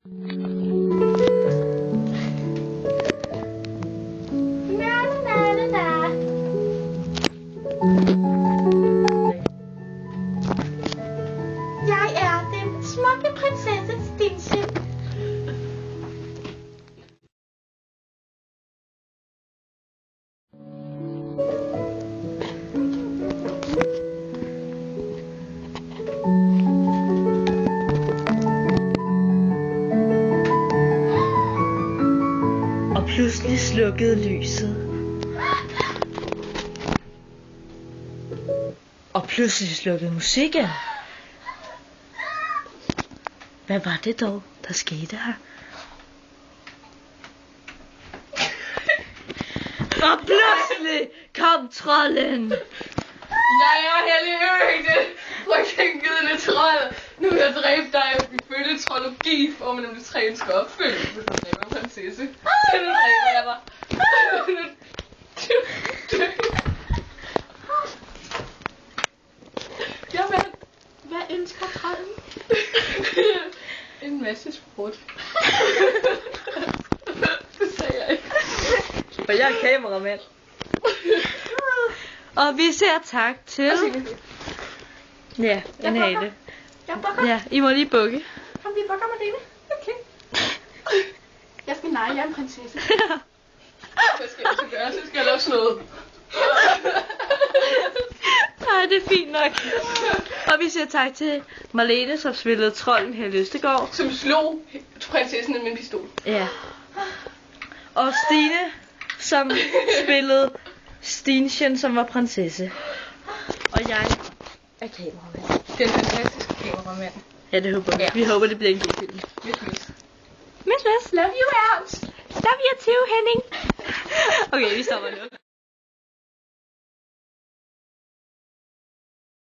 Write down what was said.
Jeg er den smukke prinsesse Stinsen. Og pludselig slukkede lyset. Og pludselig slukkede musikken. Hvad var det dog, der skete her? Og pludselig kom trolden. Jeg er Helligøgde, frygtindgydende trold. Nu vil jeg dræbe dig ifølge trologi, for man nemlig træen skal opfylde, hvis man dræber en prinsesse. Nu dræber jeg dig. Hvad ønsker trolden? En masse sprut. Det sagde jeg ikke. For jeg er kameramand. Og vi siger tak til... Ja, en hate. Jeg bukker. Ja, I må lige bukke. Kom, vi bukker, Marlene. Okay. Jeg skal nej, jeg er en prinsesse. Hvad skal jeg så gøre? Så skal jeg lave sådan noget. Nej, det er fint nok. Og vi siger tak til Marlene, som spillede trolden her i Østegård. Som slog prinsessen med en pistol. Ja. Og Stine, som spillede Stinchen, som var prinsesse. Og jeg er kameramand. Den fantastiske kameramand. Ja, det håber vi. Ja. Vi håber, det bliver en god film. Miss. Love you out. Love you too, Henning. Okay, vi stopper nu.